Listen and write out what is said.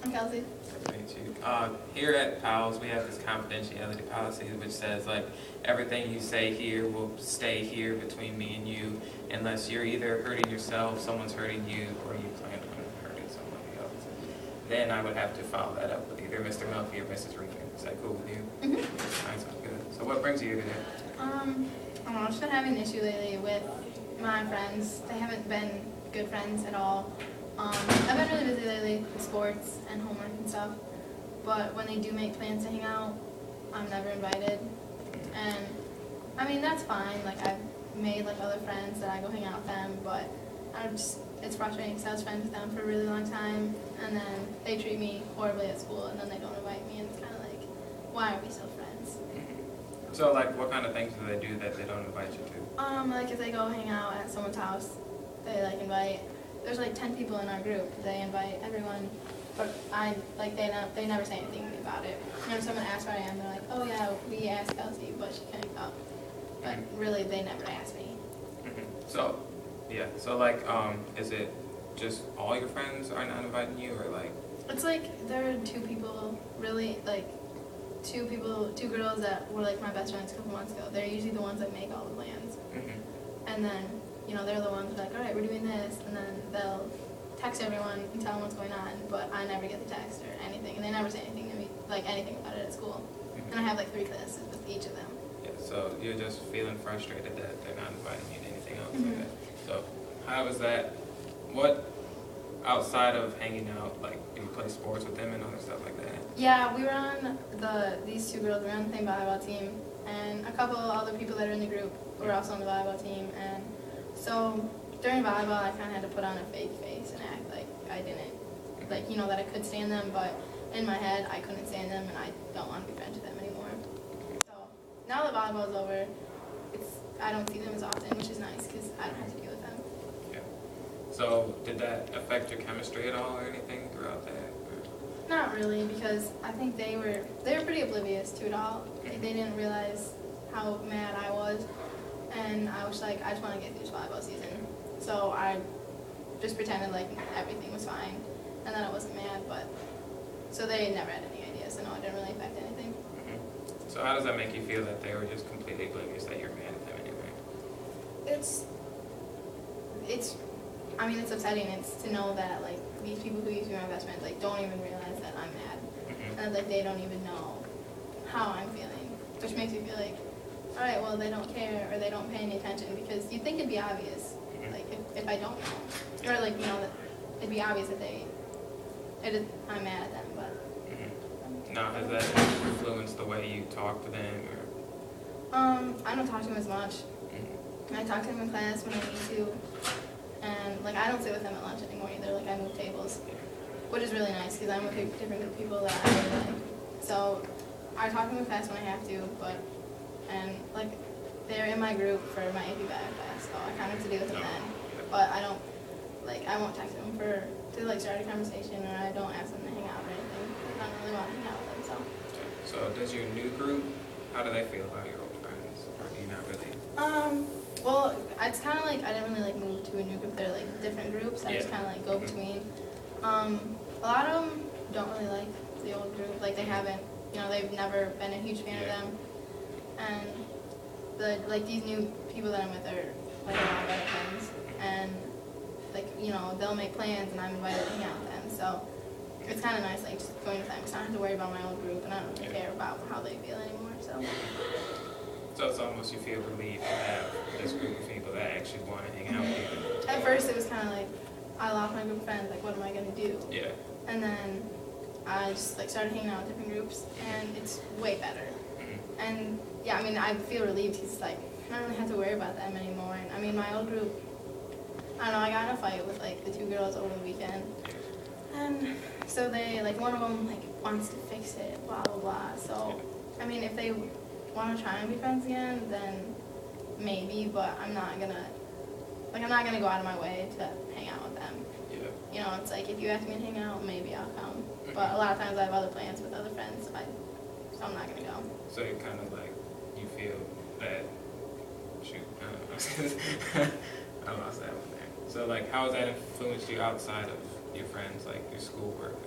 I'm Kelsey. Nice to meet you. Here at PALS, we have this confidentiality policy which says, like, everything you say here will stay here between me and you unless you're either hurting yourself, someone's hurting you, or you plan on hurting somebody else. Then I would have to follow that up with either Mr. Melfi or Mrs. Regan. Is that cool with you? Mm-hmm. Nice, sounds good. So what brings you here today? I don't know, I've just been having an issue lately with my friends. They haven't been good friends at all. I've been really busy lately with sports and homework and stuff, but when they do make plans to hang out, I'm never invited. And I mean, that's fine, like I've made like other friends that I go hang out with them, but it's frustrating because I was friends with them for a really long time, and then they treat me horribly at school, and then they don't invite me, and it's kind of like, why are we still friends? So, like, what kind of things do they do that they don't invite you to? Like if they go hang out at someone's house, they like invite, there's like 10 people in our group, they invite everyone, but they never say anything about it. Whenever someone asks where I am, they're like, oh yeah, we asked Kelsey, but she couldn't come. But really, they never asked me. So, yeah, so like, is it just all your friends are not inviting you, or like? It's like, there are two people, really, like, two girls that were like my best friends a couple months ago. They're usually the ones that make all the plans. And then, you know, they're the ones who are like, all right, we're doing this, and then they'll text everyone and tell them what's going on, but I never get the text or anything, and they never say anything to me, like anything about it at school. And I have like 3 classes with each of them. Yeah, so you're just feeling frustrated that they're not inviting you to anything else like that. So how is that, what, outside of hanging out, like, do you play sports with them and other stuff like that? Yeah, we were on these 2 girls were on the same volleyball team, and a couple of other people that are in the group were also on the volleyball team, and so during volleyball I kind of had to put on a fake face and act like I didn't, like, you know, that I could stand them, but in my head I couldn't stand them and I don't want to be friends with them anymore. So now that volleyball's over, I don't see them as often, which is nice because I don't have to deal with them. Yeah. So did that affect your chemistry at all or anything throughout that? Or? Not really, because I think they were pretty oblivious to it all. Like, they didn't realize how mad I was, and I was like, I just want to get through this volleyball season. So I just pretended like everything was fine, and then I wasn't mad, but so they never had any idea, so no, it didn't really affect anything. So how does that make you feel that they were just completely oblivious that you're mad at them anyway? I mean, it's upsetting. It's to know that, like, these people who used to be my best friends, like, don't even realize that I'm mad. And, like, they don't even know how I'm feeling, which makes me feel like, all right, well, they don't care or they don't pay any attention, because you'd think it'd be obvious, like, if I don't know. Or, like, you know, that it'd be obvious that I'm mad at them, but. Now, has that influenced the way you talk to them, or? I don't talk to them as much. I talk to them in class when I need to, and like I don't sit with them at lunch anymore either. Like, I move tables, which is really nice because I'm with a different group of people that I really like. So I talk to them in class when I have to, and like they're in my group for my AP Bio class, so I kind of have to deal with them then. But I won't text them to like start a conversation, or I don't ask them to hang out or anything. I don't really want to hang out with them, so. So does your new group, how do they feel about your old friends, or do you not really? Well, it's kind of like I didn't really like move to a new group. They're like different groups. I just kind of like go between. A lot of them don't really like the old group. Like, they haven't, you know, they've never been a huge fan of them. And these new people that I'm with are like a lot better friends. And like, you know, they'll make plans and I'm invited to hang out with them. So it's kind of nice, like, just going with them because I don't have to worry about my old group, and I don't really care about how they feel anymore. So it's almost, you feel relieved to have this group of people that actually want to hang out with you. At first it was kind of like, I lost my group of friends, like, what am I going to do? Yeah. And then I just like started hanging out with different groups, and it's way better. And yeah, I mean, I feel relieved because like I don't really have to worry about them anymore. And I mean, my old group, I don't know, I got in a fight with like the 2 girls over the weekend, and so they, like, one of them like wants to fix it, blah blah blah. So I mean, if they want to try and be friends again, then maybe, but I'm not gonna go out of my way to hang out with them. Yeah. You know, it's like, if you ask me to hang out, maybe I'll come. But a lot of times I have other plans with other friends, so I'm not gonna go. So you're kind of like, you feel that, shoot, I don't know. I lost that one there. So like, how has that influenced you outside of your friends, like your schoolwork?